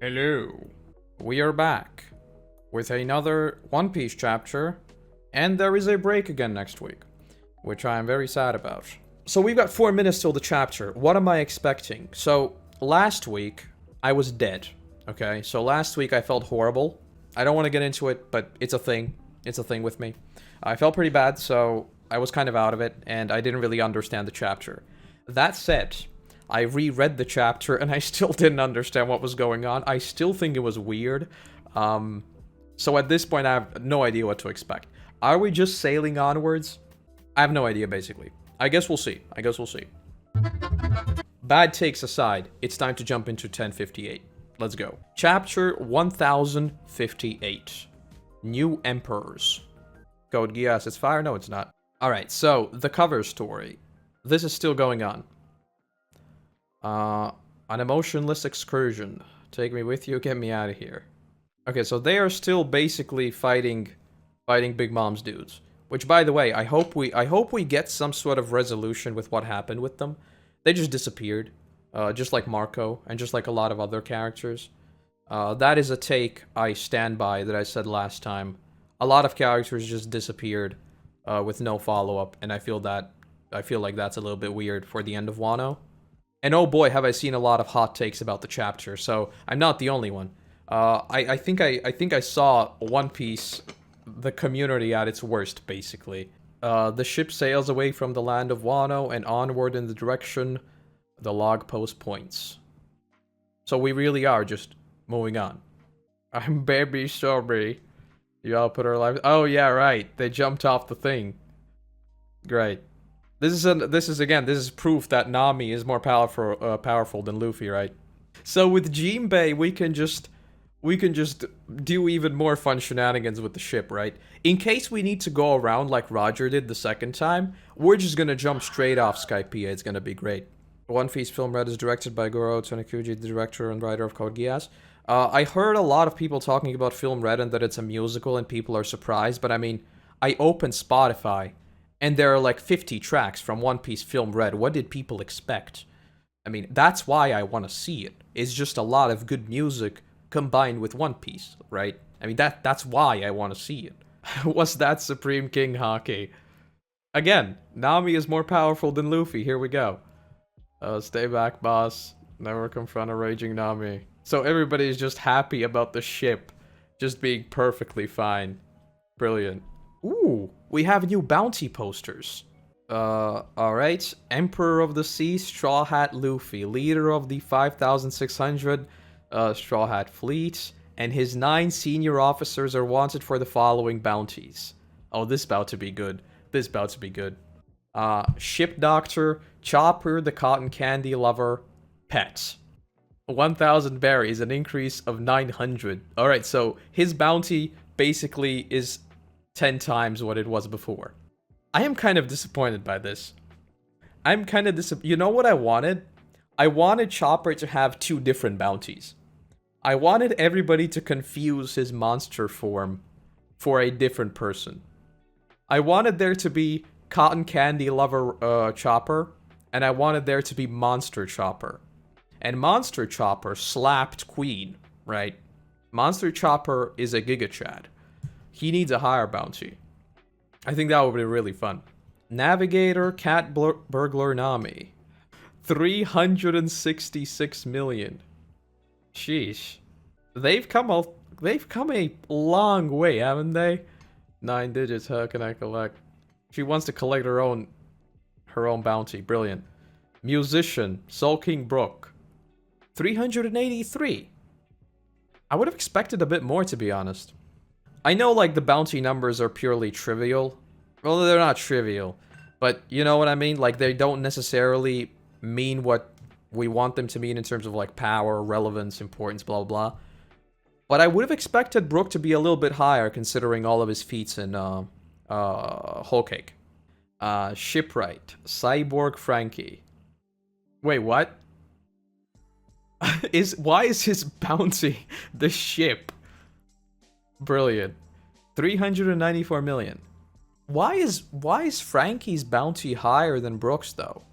Hello. We are back with another One Piece chapter, and there is a break again next week, which I am very sad about. So we've got 4 minutes till the chapter. What am I expecting? So last week, I was dead, okay? So last week I felt horrible. I don't want to get into it, but it's a thing. It's a thing with me. I felt pretty bad, so I was kind of out of it, and I didn't really understand the chapter. That said, I reread the chapter and I still didn't understand what was going on. I still think it was weird. So at this point, I have no idea what to expect. Are we just sailing onwards? I have no idea, basically. I guess we'll see. Bad takes aside, it's time to jump into 1058. Let's go. Chapter 1058. New Emperors. Code Geass, it's fire? No, it's not. Alright, so, the cover story. This is still going on. An emotionless excursion. Take me with you, get me out of here. Okay, so they are still basically fighting Big Mom's dudes. Which, by the way, I hope we get some sort of resolution with what happened with them. They just disappeared. Just like Marco, and just like a lot of other characters. That is a take I stand by that I said last time. A lot of characters just disappeared with no follow-up, and I feel like that's a little bit weird for the end of Wano. And oh boy, have I seen a lot of hot takes about the chapter, so I'm not the only one. I think I saw One Piece, the community at its worst, basically. The ship sails away from the land of Wano and onward in the direction the log post points. So we really are just moving on. I'm baby sorry. Y'all put our lives. Oh yeah, right. They jumped off the thing. Great. This is proof that Nami is more powerful than Luffy, right? So with Jinbei, we can just do even more fun shenanigans with the ship, right? In case we need to go around like Roger did the second time, we're just gonna jump straight off Skypiea. It's gonna be great. One Piece Film Red is directed by Goro Taniguchi, the director and writer of Code Geass. I heard a lot of people talking about Film Red and that it's a musical and people are surprised, but I mean, I opened Spotify and there are like 50 tracks from One Piece Film Red. What did people expect? I mean, that's why I want to see it. It's just a lot of good music combined with One Piece, right? I mean, that's why I want to see it. Was that Supreme King Haki? Again, Nami is more powerful than Luffy. Here we go. Stay back, boss. Never confront a raging Nami. So everybody is just happy about the ship just being perfectly fine. Brilliant. Ooh, we have new bounty posters. Alright. Emperor of the Sea, Straw Hat Luffy, leader of the 5,600 Straw Hat Fleet, and his 9 senior officers are wanted for the following bounties. Oh, this about to be good. Ship Doctor, Chopper the Cotton Candy Lover, Pet. 1,000 berries, an increase of 900. Alright, so his bounty basically is 10 times what it was before. I am kind of disappointed by this. You know what I wanted? I wanted Chopper to have 2 different bounties. I wanted everybody to confuse his monster form for a different person. I wanted there to be Cotton Candy Lover Chopper, and I wanted there to be Monster Chopper. And Monster Chopper slapped Queen, right? Monster Chopper is a Giga Chad. He needs a higher bounty. I think that would be really fun. Navigator Cat Burglar Nami. 366 million. Sheesh. They've come a long way, haven't they? 9 digits, how can I collect? She wants to collect her own bounty. Brilliant. Musician, Sulking Brook. 383. I would have expected a bit more, to be honest. I know, like, the bounty numbers are purely trivial. Well, they're not trivial. But, you know what I mean? Like, they don't necessarily mean what we want them to mean in terms of, like, power, relevance, importance, blah, blah, blah. But I would have expected Brook to be a little bit higher, considering all of his feats in, Whole Cake. Shipwright. Cyborg Frankie. Wait, what? Why is his bounty the ship? Brilliant. 394 million. Why is Frankie's bounty higher than Brook's though?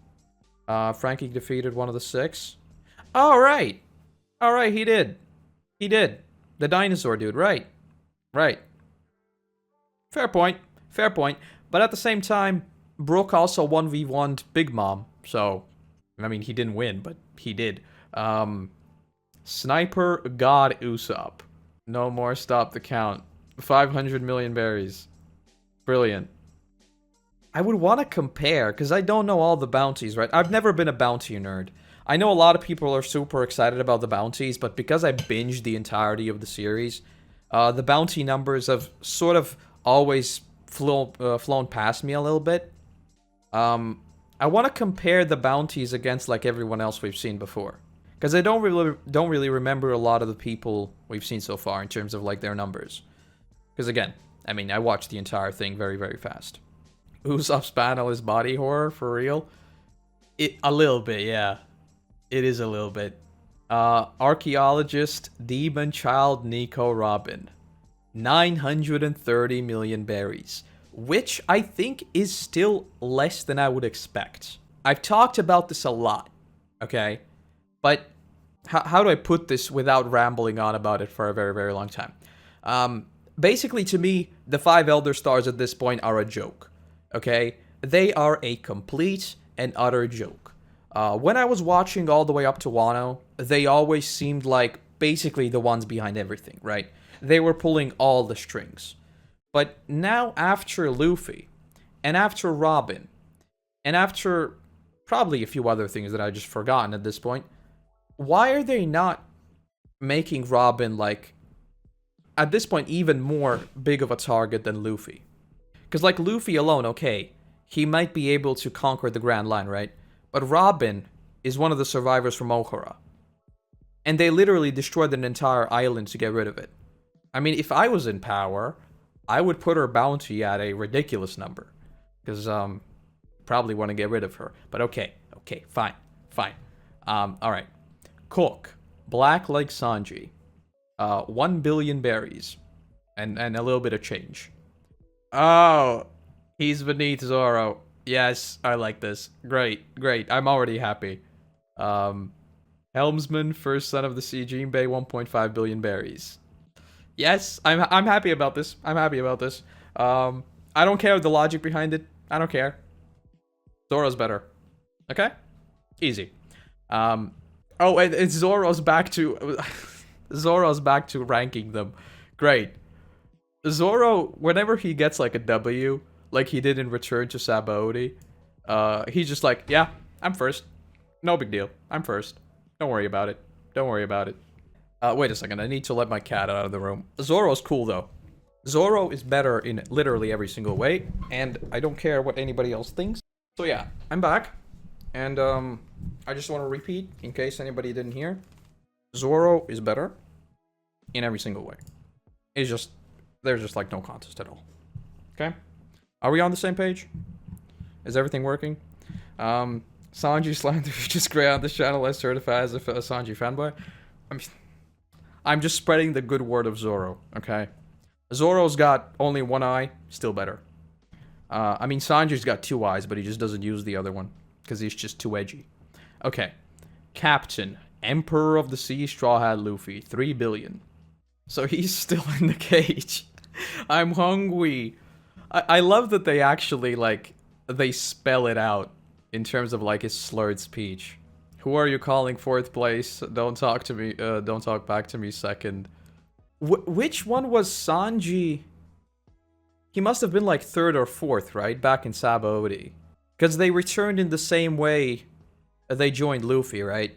Frankie defeated one of the 6. Alright, he did. He did. The dinosaur dude, right. Right. Fair point. Fair point. But at the same time, Brook also 1v1'd Big Mom. So, I mean, he didn't win, but he did. Sniper God Usopp. No more stop the count. 500 million berries. Brilliant. I would want to compare, because I don't know all the bounties, right? I've never been a bounty nerd. I know a lot of people are super excited about the bounties, but because I binged the entirety of the series, the bounty numbers have sort of always flown past me a little bit. I want to compare the bounties against like everyone else we've seen before, because I don't really remember a lot of the people we've seen so far in terms of like their numbers. Because again, I mean, I watched the entire thing very, very fast. Usopp's panel is body horror for real? A little bit, yeah. It is a little bit. Archaeologist, Demon Child, Nico Robin. 930 million berries. Which I think is still less than I would expect. I've talked about this a lot, okay? But how do I put this without rambling on about it for a very, very long time? Basically, to me, the 5 Elder Stars at this point are a joke, okay? They are a complete and utter joke. When I was watching all the way up to Wano, they always seemed like basically the ones behind everything, right? They were pulling all the strings. But now after Luffy, and after Robin, and after probably a few other things that I just forgotten at this point, why are they not making Robin, like, at this point, even more big of a target than Luffy? Because, like, Luffy alone, okay, he might be able to conquer the Grand Line, right? But Robin is one of the survivors from Ohara. And they literally destroyed an entire island to get rid of it. I mean, if I was in power, I would put her bounty at a ridiculous number. Because, probably want to get rid of her. But okay, fine. Alright. Cook. Black like Sanji. 1 billion berries. And a little bit of change. Oh, he's beneath Zoro. Yes, I like this. Great. I'm already happy. Helmsman, first son of the sea, Jinbei, 1.5 billion berries. Yes, I'm happy about this. I don't care the logic behind it. I don't care. Zoro's better. Okay? Easy. Oh, and it's Zoro's back to Zoro's back to ranking them. Great. Zoro, whenever he gets like a W, like he did in Return to Sabaody, he's just like, yeah, I'm first. No big deal. I'm first. Don't worry about it. Wait a second. I need to let my cat out of the room. Zoro's cool, though. Zoro is better in literally every single way, and I don't care what anybody else thinks. So yeah, I'm back. And, I just want to repeat, in case anybody didn't hear. Zoro is better in every single way. It's just, there's just, like, no contest at all. Okay? Are we on the same page? Is everything working? Sanji slander just gray on this channel as certified as a Sanji fanboy. I'm just spreading the good word of Zoro, okay? Zoro's got only one eye, still better. I mean, Sanji's got 2 eyes, but he just doesn't use the other one, because he's just too edgy. Okay. Captain, Emperor of the Sea, Straw Hat Luffy, 3 billion. So he's still in the cage. I'm hungry. I love that they actually, like, they spell it out in terms of, like, his slurred speech. Who are you calling 4th place? Don't talk to me, don't talk back to me 2nd. Which one was Sanji? He must have been, like, 3rd or 4th, right? Back in Sabaody. Because they returned in the same way they joined Luffy, right?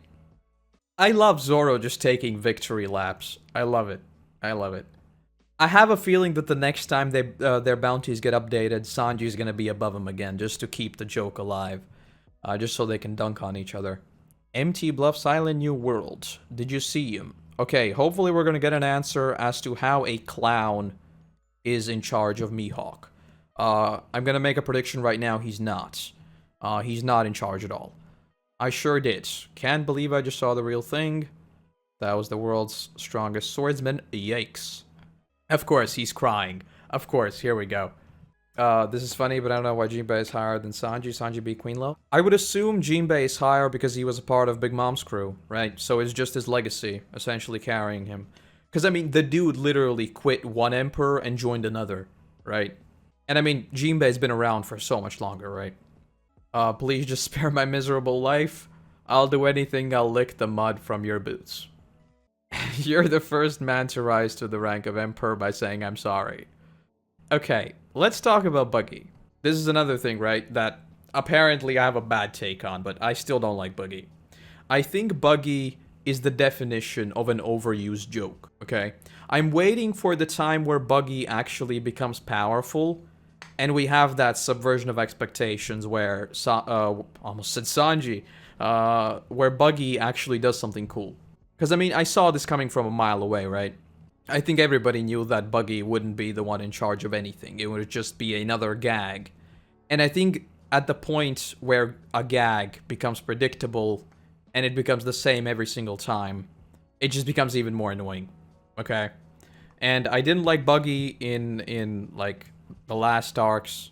I love Zoro just taking victory laps. I love it. I have a feeling that the next time their bounties get updated, Sanji's gonna be above him again, just to keep the joke alive. Just so they can dunk on each other. Empty Bluffs Island New World. Did you see him? Okay, hopefully we're gonna get an answer as to how a clown is in charge of Mihawk. I'm gonna make a prediction right now, he's not. He's not in charge at all. I sure did. Can't believe I just saw the real thing. That was the world's strongest swordsman. Yikes. Of course, he's crying. Of course, here we go. This is funny, but I don't know why Jinbei is higher than Sanji. Sanji beat Queenlo. I would assume Jinbei is higher because he was a part of Big Mom's crew, right? So it's just his legacy, essentially carrying him. Because, I mean, the dude literally quit one emperor and joined another, right? And, I mean, Jinbei's been around for so much longer, right? Please just spare my miserable life. I'll do anything, I'll lick the mud from your boots. You're the first man to rise to the rank of emperor by saying I'm sorry. Okay, let's talk about Buggy. This is another thing, right, that apparently I have a bad take on, but I still don't like Buggy. I think Buggy is the definition of an overused joke, okay? I'm waiting for the time where Buggy actually becomes powerful, and we have that subversion of expectations where, almost said Sanji, where Buggy actually does something cool. Because, I mean, I saw this coming from a mile away, right? I think everybody knew that Buggy wouldn't be the one in charge of anything. It would just be another gag. And I think at the point where a gag becomes predictable and it becomes the same every single time, it just becomes even more annoying. Okay? And I didn't like Buggy in like, the last arcs.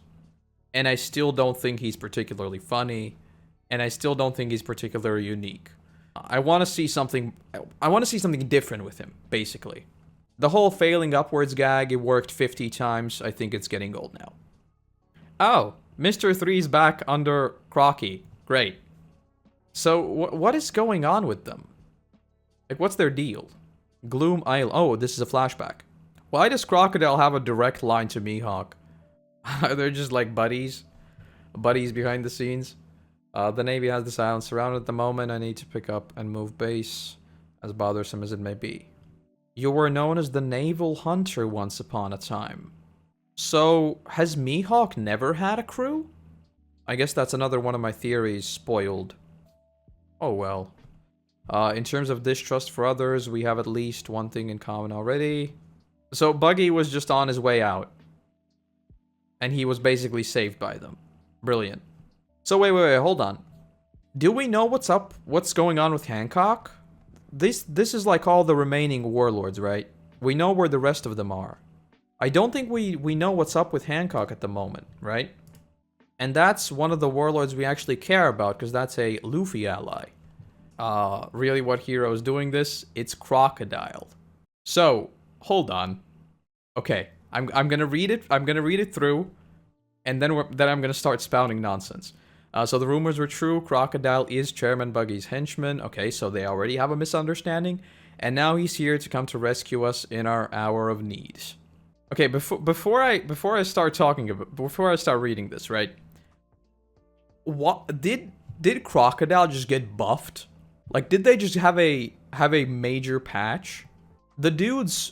And I still don't think he's particularly funny. And I still don't think he's particularly unique. I want to see something different with him, basically. The whole failing upwards gag, it worked 50 times. I think it's getting old now. Oh, Mr. Three's back under Croccy. Great. So, what is going on with them? Like, what's their deal? Gloom Isle. Oh, this is a flashback. Why does Crocodile have a direct line to Mihawk? They're just like buddies. Buddies behind the scenes. The Navy has this island surrounded at the moment. I need to pick up and move base, as bothersome as it may be. You were known as the Naval Hunter once upon a time. So, has Mihawk never had a crew? I guess that's another one of my theories spoiled. Oh well. In terms of distrust for others, we have at least one thing in common already. So, Buggy was just on his way out. And he was basically saved by them. Brilliant. So wait, hold on. Do we know what's going on with Hancock? This is like all the remaining warlords, right? We know where the rest of them are. I don't think we know what's up with Hancock at the moment, right? And that's one of the warlords we actually care about, because that's a Luffy ally. Really what hero is doing this? It's Crocodile. So, hold on. Okay, I'm gonna read it. I'm gonna read it through, and then I'm gonna start spouting nonsense. So the rumors were true. Crocodile is Chairman Buggy's henchman. Okay, so they already have a misunderstanding, and now he's here to come to rescue us in our hour of need. Okay, before I start reading this, right? What did Crocodile just get buffed? Like, did they just have a major patch? The dudes.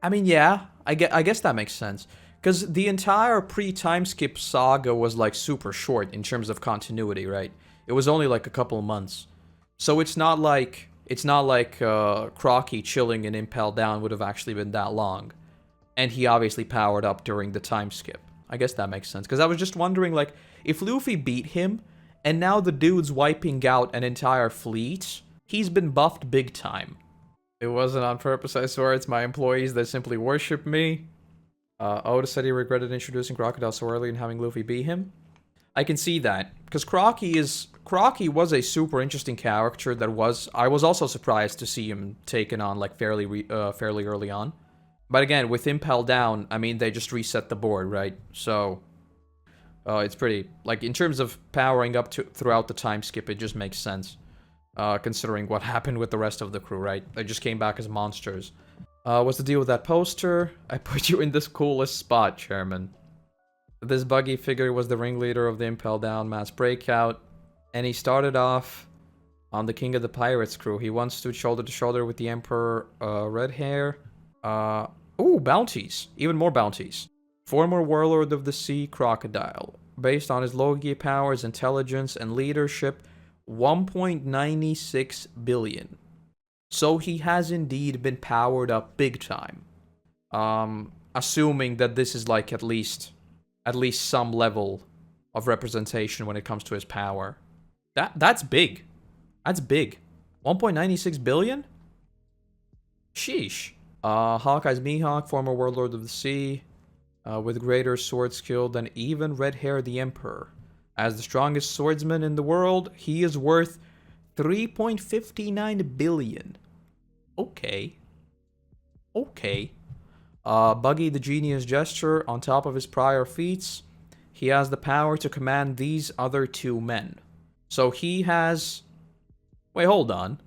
I mean, yeah, I guess that makes sense. Because the entire pre-time skip saga was, like, super short in terms of continuity, right? It was only, like, a couple of months. So it's not like Crocky chilling in Impel Down would have actually been that long. And he obviously powered up during the time skip. I guess that makes sense. Because I was just wondering, like, if Luffy beat him, and now the dude's wiping out an entire fleet, he's been buffed big time. It wasn't on purpose, I swear. It's my employees that simply worship me. Oda said he regretted introducing Crocodile so early and having Luffy beat him. I can see that, because Crocky was a super interesting character that I was also surprised to see him taken on, like, fairly early on. But again, with Impel Down, I mean, they just reset the board, right? So, it's pretty, like, in terms of powering up throughout the time skip, it just makes sense. Considering what happened with the rest of the crew, right? They just came back as monsters. What's the deal with that poster? I put you in this coolest spot, Chairman. This Buggy figure was the ringleader of the Impel Down mass breakout, and he started off on the King of the Pirates crew. He once stood shoulder to shoulder with the Emperor, Red Hair. Ooh, bounties. Even more bounties. Former warlord of the sea, Crocodile. Based on his Logia powers, intelligence, and leadership, 1.96 billion. So he has indeed been powered up big time. Assuming that this is like at least some level of representation when it comes to his power. That's big. That's big. 1.96 billion? Sheesh. Hawkeye's Mihawk, former warlord of the sea, with greater sword skill than even Red Hair the Emperor. As the strongest swordsman in the world, he is worth 3.59 billion. Okay. Okay. Buggy the Genius Gesture, on top of his prior feats, he has the power to command these other two men. So he has... Wait, hold on.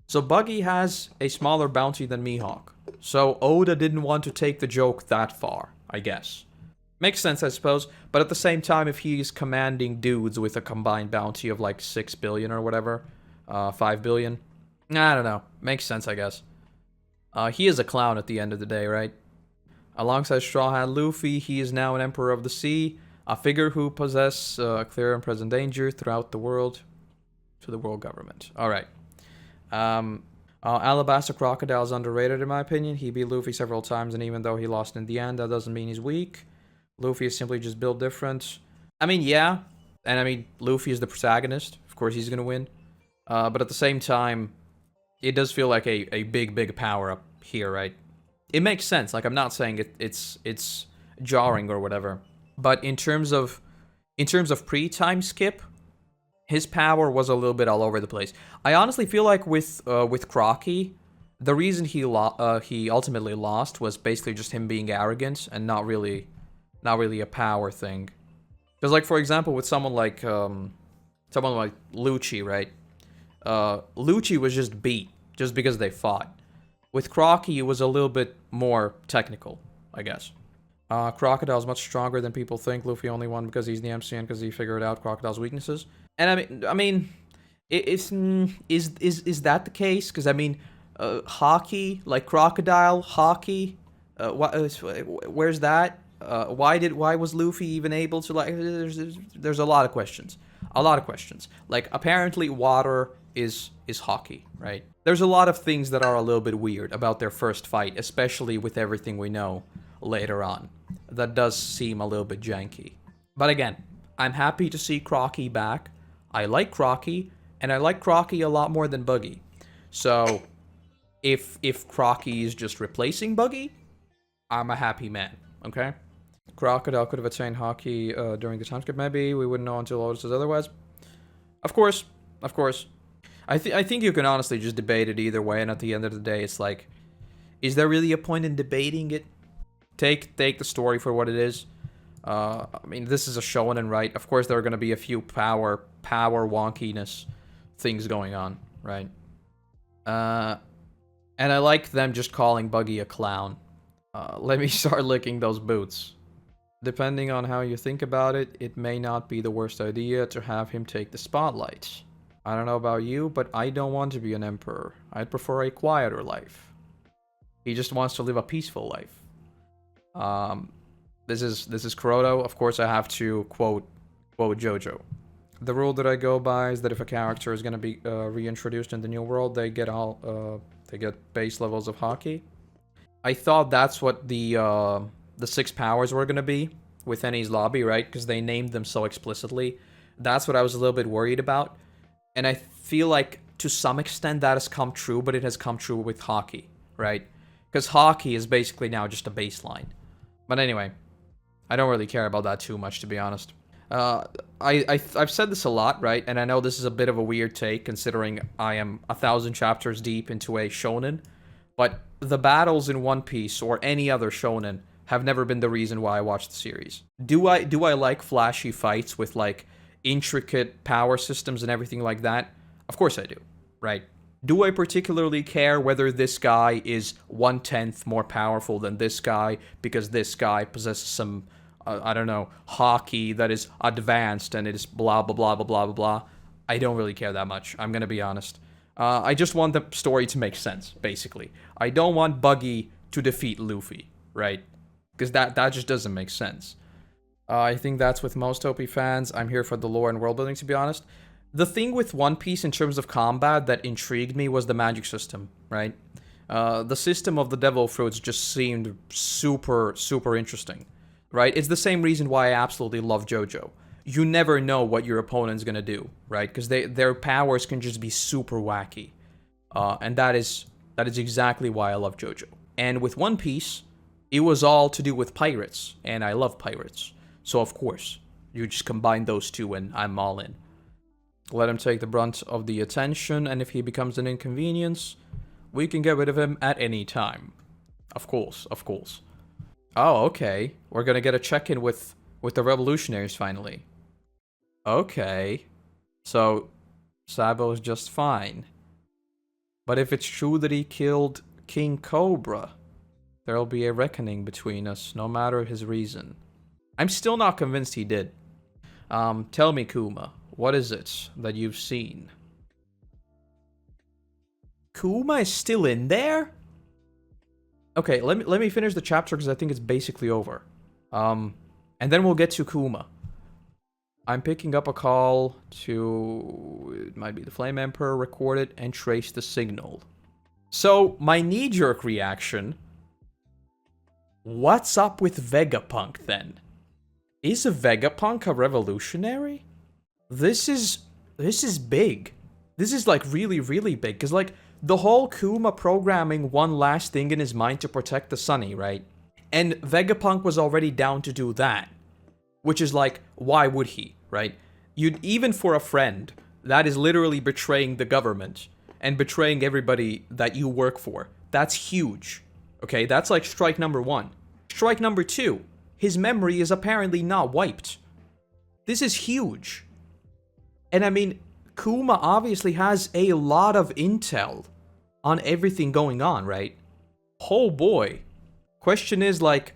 So Buggy has a smaller bounty than Mihawk. So Oda didn't want to take the joke that far, I guess. Makes sense, I suppose. But at the same time, if he's commanding dudes with a combined bounty of like 6 billion or whatever, 5 billion, I don't know. Makes sense, I guess. He is a clown at the end of the day, right? Alongside Straw Hat Luffy, he is now an Emperor of the Sea, a figure who possesses clear and present danger throughout the world to the world government. Alright. Alabaster Crocodile is underrated in my opinion. He beat Luffy several times, and even though he lost in the end, that doesn't mean he's weak. Luffy is simply just built different. I mean, yeah. And I mean, Luffy is the protagonist. Of course he's gonna win. But at the same time, it does feel like a big power up here, right? It makes sense. Like, I'm not saying it's jarring or whatever. But in terms of pre-time skip, his power was a little bit all over the place. I honestly feel like with Croccy, the reason he ultimately lost was basically just him being arrogant and not really a power thing. Because, like, for example, with someone like Lucci, right? Lucci was just beat just because they fought. With Croccy, it was a little bit more technical, I guess. Crocodile's much stronger than people think. Luffy only won because he's the MC and because he figured out Crocodile's weaknesses. And I mean, is that the case? Because I mean, Haki, like Crocodile, Haki, where's that? Why was Luffy even able to, like? There's a lot of questions. Like, apparently water is Haki, right? There's a lot of things that are a little bit weird about their first fight, especially with everything we know later on. That does seem a little bit janky. But again, I'm happy to see Croccy back. I like Croccy, and I like Croccy a lot more than Buggy. So, if Croccy is just replacing Buggy, I'm a happy man, okay? Crocodile could have attained Haki during the time skip, maybe. We wouldn't know until Oda says otherwise. Of course. I think you can honestly just debate it either way, and at the end of the day, it's like, is there really a point in debating it? Take the story for what it is. I mean, this is a shonen, right? Of course, there are going to be a few power wonkiness things going on, right? And I like them just calling Buggy a clown. Let me start licking those boots. Depending on how you think about it, it may not be the worst idea to have him take the spotlight. I don't know about you, but I don't want to be an emperor. I'd prefer a quieter life. He just wants to live a peaceful life. This is Koroto. Of course, I have to quote JoJo. The rule that I go by is that if a character is going to be reintroduced in the new world, they get base levels of Haki. I thought that's what the 6 powers were going to be with Eni's lobby, right? Because they named them so explicitly. That's what I was a little bit worried about. And I feel like to some extent that has come true, but it has come true with Haki, right? Because Haki is basically now just a baseline. But anyway, I don't really care about that too much, to be honest. I've said this a lot, right? And I know this is a bit of a weird take, considering I am 1,000 chapters deep into a shonen. But the battles in One Piece or any other shonen have never been the reason why I watch the series. Do I like flashy fights with, like, intricate power systems and everything like that? Of course I do, right? Do I particularly care whether this guy is 1/10 more powerful than this guy because this guy possesses some, I don't know, Haki that is advanced and it is blah, blah, blah, blah, blah, blah, blah? I don't really care that much, I'm gonna be honest. I just want the story to make sense, basically. I don't want Buggy to defeat Luffy, right? Because that just doesn't make sense. I think that's with most OP fans. I'm here for the lore and world building, to be honest. The thing with One Piece in terms of combat that intrigued me was the magic system, right? The system of the devil fruits just seemed super interesting, right? It's the same reason why I absolutely love JoJo. You never know what your opponent's gonna do, right? Because their powers can just be super wacky. And that is exactly why I love JoJo. And with One Piece, it was all to do with pirates, and I love pirates. So of course, you just combine those two and I'm all in. Let him take the brunt of the attention, and if he becomes an inconvenience, we can get rid of him at any time. Of course, of course. Oh, okay. We're gonna get a check-in with the Revolutionaries finally. Okay. So, Sabo is just fine. But if it's true that he killed King Cobra, there'll be a reckoning between us, no matter his reason. I'm still not convinced he did. Tell me, Kuma, what is it that you've seen? Kuma is still in there? Okay, let me finish the chapter because I think it's basically over. And then we'll get to Kuma. I'm picking up a call to... It might be the Flame Emperor, record it, and trace the signal. So, my knee-jerk reaction... What's up with Vegapunk, then? Is a Vegapunk a revolutionary? This is big. This is, like, really, really big. Because, like, the whole Kuma programming one last thing in his mind to protect the Sunny, right? And Vegapunk was already down to do that. Which is like, why would he, right? You'd, even for a friend, that is literally betraying the government. And betraying everybody that you work for. That's huge. Okay, that's like strike number 1. Strike number 2. His memory is apparently not wiped. This is huge. And I mean, Kuma obviously has a lot of intel on everything going on, right? Oh boy. Question is, like,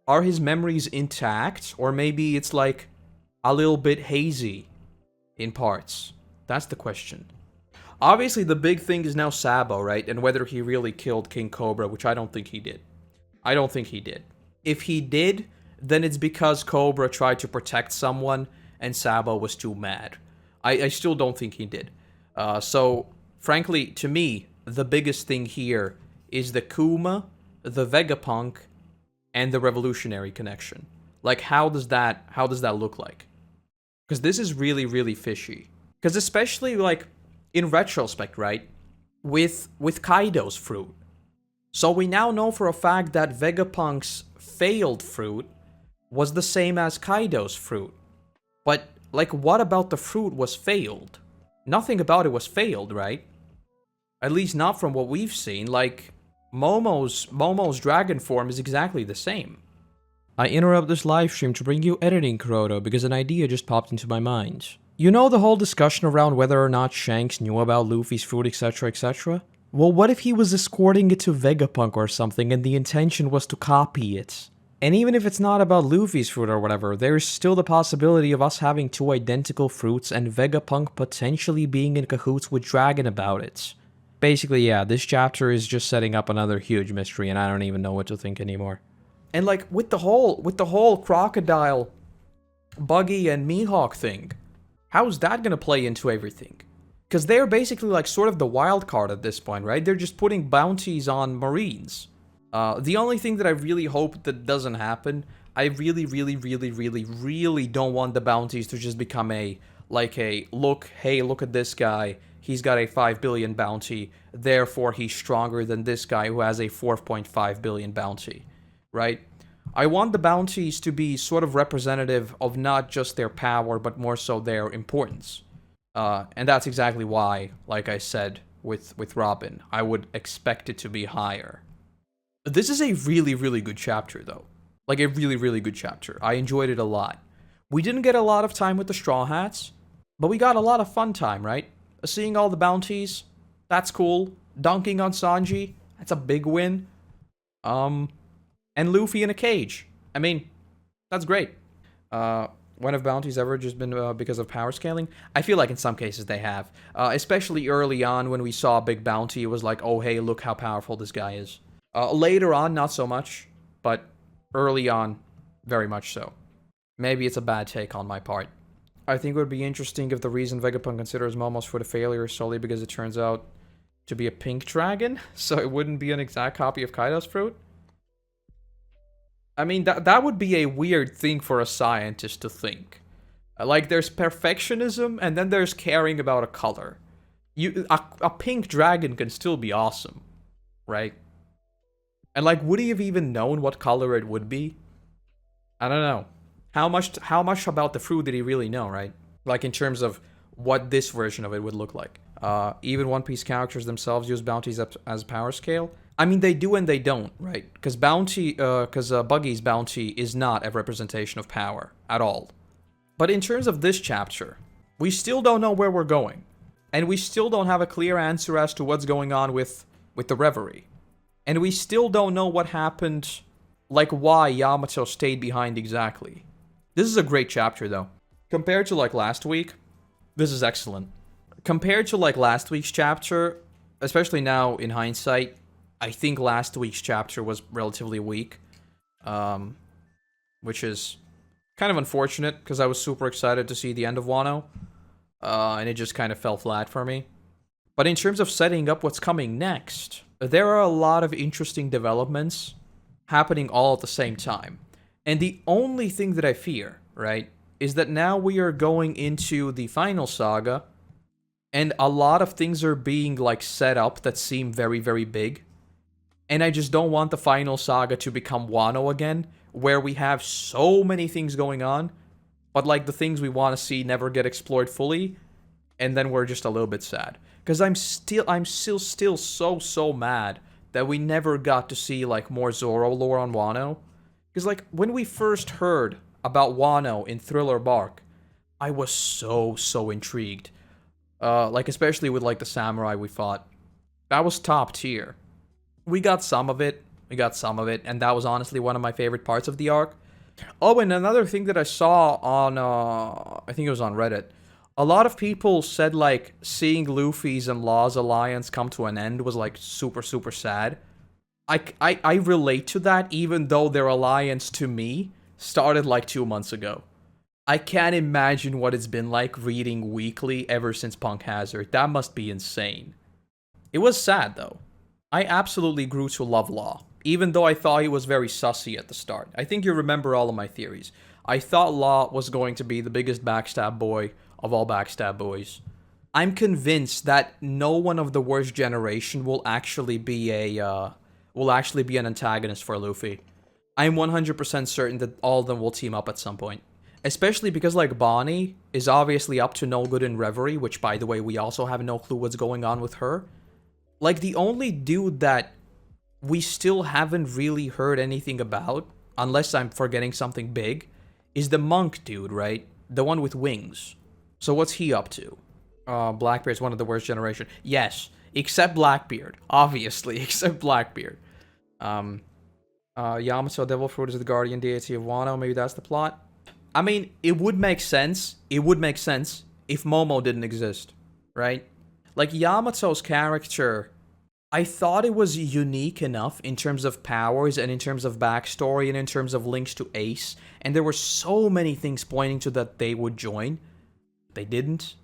are his memories intact? Or maybe it's, like, a little bit hazy in parts? That's the question. Obviously, the big thing is now Sabo, right? And whether he really killed King Cobra, which I don't think he did. I don't think he did. If he did, then it's because Cobra tried to protect someone and Sabo was too mad. I still don't think he did. So, frankly, to me, the biggest thing here is the Kuma, the Vegapunk, and the Revolutionary connection. Like, how does that look like? Because this is really, really fishy. Because especially, like, in retrospect, right? With Kaido's fruit. So we now know for a fact that Vegapunk's failed fruit was the same as Kaido's fruit. But, like, what about the fruit was failed? Nothing about it was failed, right? At least not from what we've seen. Like, Momo's dragon form is exactly the same. I interrupt this live stream to bring you editing, Koroto, because an idea just popped into my mind. You know the whole discussion around whether or not Shanks knew about Luffy's fruit, etc, etc? Well, what if he was escorting it to Vegapunk or something and the intention was to copy it? And even if it's not about Luffy's fruit or whatever, there's still the possibility of us having 2 identical fruits and Vegapunk potentially being in cahoots with Dragon about it. Basically, yeah, this chapter is just setting up another huge mystery and I don't even know what to think anymore. And like, with the whole Crocodile, Buggy and Mihawk thing, how's that gonna play into everything? Because they're basically like sort of the wild card at this point, right? They're just putting bounties on Marines. The only thing that I really hope that doesn't happen, I really don't want the bounties to just become look, hey, look at this guy. He's got a 5 billion bounty, therefore he's stronger than this guy who has a 4.5 billion bounty, right? I want the bounties to be sort of representative of not just their power, but more so their importance. And that's exactly why, like I said, with Robin, I would expect it to be higher. This is a really good chapter, though. Like, a really good chapter. I enjoyed it a lot. We didn't get a lot of time with the Straw Hats, but we got a lot of fun time, right? Seeing all the bounties, that's cool. Dunking on Sanji, that's a big win. And Luffy in a cage. I mean, that's great. When have bounties ever just been because of power scaling? I feel like in some cases they have. Especially early on when we saw a big bounty, it was like, oh hey, look how powerful this guy is. Later on, not so much. But early on, very much so. Maybe it's a bad take on my part. I think it would be interesting if the reason Vegapunk considers Momo's fruit a failure is solely because it turns out to be a pink dragon, so it wouldn't be an exact copy of Kaido's fruit. I mean, that would be a weird thing for a scientist to think. Like, there's perfectionism, and then there's caring about a color. A pink dragon can still be awesome, right? And like, would he have even known what color it would be? I don't know. How much about the fruit did he really know, right? Like, in terms of what this version of it would look like. Even One Piece characters themselves use bounties as power scale. I mean, they do and they don't, right? Because Buggy's bounty is not a representation of power at all. But in terms of this chapter, we still don't know where we're going. And we still don't have a clear answer as to what's going on with the Reverie. And we still don't know what happened, like why Yamato stayed behind exactly. This is a great chapter, though. Compared to, like, last week, this is excellent. Compared to, like, last week's chapter, especially now in hindsight, I think last week's chapter was relatively weak. Which is kind of unfortunate, because I was super excited to see the end of Wano. And it just kind of fell flat for me. But in terms of setting up what's coming next, there are a lot of interesting developments happening all at the same time. And the only thing that I fear, right, is that now we are going into the final saga, and a lot of things are being, like, set up that seem very, very big. And I just don't want the final saga to become Wano again, where we have so many things going on, but, like, the things we want to see never get explored fully, and then we're just a little bit sad. Because I'm still so mad that we never got to see, like, more Zoro lore on Wano. Because, like, when we first heard about Wano in Thriller Bark, I was so intrigued. Like, especially with, like, the samurai we fought. That was top tier. We got some of it, and that was honestly one of my favorite parts of the arc. Oh, and another thing that I saw on, I think it was on Reddit. A lot of people said, like, seeing Luffy's and Law's alliance come to an end was, like, super sad. I relate to that, even though their alliance, to me, started, like, 2 months ago. I can't imagine what it's been like reading weekly ever since Punk Hazard. That must be insane. It was sad, though. I absolutely grew to love Law, even though I thought he was very sussy at the start. I think you remember all of my theories. I thought Law was going to be the biggest backstab boy of all backstab boys. I'm convinced that no one of the worst generation will actually be an antagonist for Luffy. I'm 100% certain that all of them will team up at some point. Especially because, like, Bonnie is obviously up to no good in Reverie, which, by the way, we also have no clue what's going on with her. Like, the only dude that we still haven't really heard anything about, unless I'm forgetting something big, is the monk dude, right? The one with wings. So what's he up to? Blackbeard's one of the worst generation. Yes, except Blackbeard. Obviously, except Blackbeard. Yamato Devil Fruit is the guardian deity of Wano. Maybe that's the plot. I mean, it would make sense. It would make sense if Momo didn't exist, right? Like, Yamato's character, I thought it was unique enough in terms of powers and in terms of backstory and in terms of links to Ace. And there were so many things pointing to that they would join. They didn't.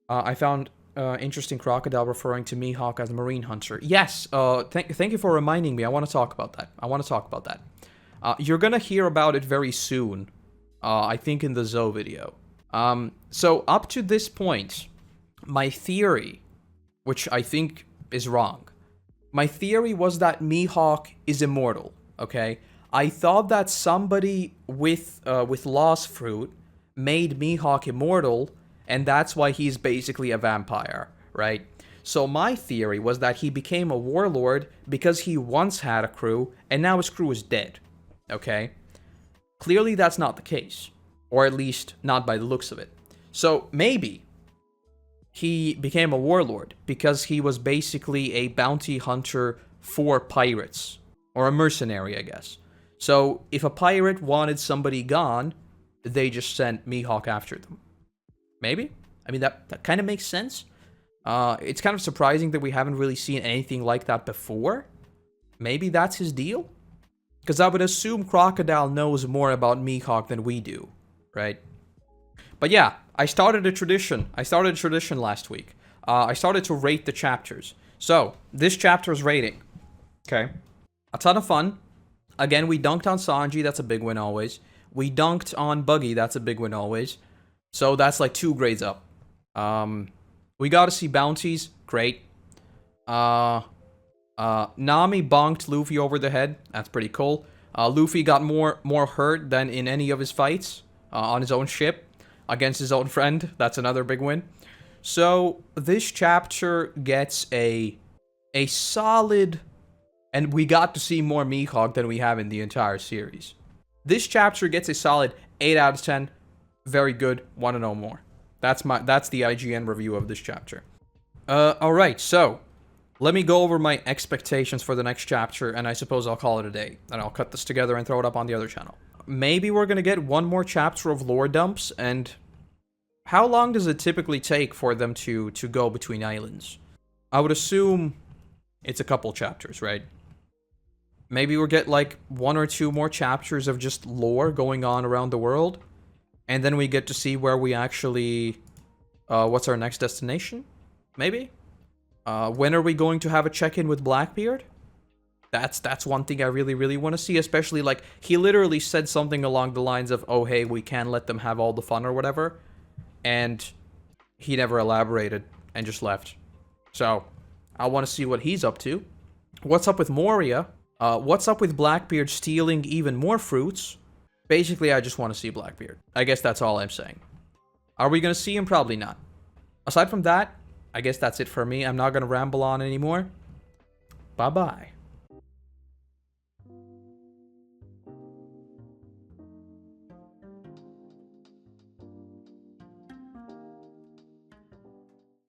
I found interesting Crocodile referring to Mihawk as Marine Hunter. Yes, thank you for reminding me. I want to talk about that. You're gonna hear about it very soon. I think in the Zoe video. So up to this point, my theory, which I think is wrong, my theory was that Mihawk is immortal, okay? I thought that somebody with Lost Fruit made Mihawk immortal, and that's why he's basically a vampire, right? So my theory was that he became a warlord because he once had a crew, and now his crew is dead, okay? Clearly that's not the case, or at least not by the looks of it. So maybe he became a warlord because he was basically a bounty hunter for pirates, or a mercenary, I guess. So if a pirate wanted somebody gone, they just sent Mihawk after them. Maybe? I mean, that kind of makes sense. It's kind of surprising that we haven't really seen anything like that before. Maybe that's his deal? Because I would assume Crocodile knows more about Mihawk than we do, right? But yeah, I started a tradition. Last week. I started to rate the chapters. So, this chapter's rating. Okay. A ton of fun. Again, we dunked on Sanji, that's a big win always. We dunked on Buggy, that's a big win always. So that's like 2 grades up. We got to see Bounties, great. Nami bonked Luffy over the head, that's pretty cool. Luffy got more hurt than in any of his fights on his own ship against his own friend, that's another big win. So this chapter gets a solid And we got to see more Mihawk than we have in the entire series. This chapter gets a solid 8 out of 10. Very good. Want to know more. That's the IGN review of this chapter. Alright, so let me go over my expectations for the next chapter, and I suppose I'll call it a day. And I'll cut this together and throw it up on the other channel. Maybe we're gonna get one more chapter of lore dumps, and how long does it typically take for them to go between islands? I would assume it's a couple chapters, right? Maybe we'll get like 1 or 2 more chapters of just lore going on around the world, and then we get to see where we actually, what's our next destination? Maybe? When are we going to have a check-in with Blackbeard? That's one thing I really want to see, especially like, he literally said something along the lines of, oh hey, we can't let them have all the fun or whatever, and he never elaborated and just left. So, I want to see what he's up to. What's up with Moria? What's up with Blackbeard stealing even more fruits? Basically, I just want to see Blackbeard. I guess that's all I'm saying. Are we going to see him? Probably not. Aside from that, I guess that's it for me. I'm not going to ramble on anymore. Bye-bye.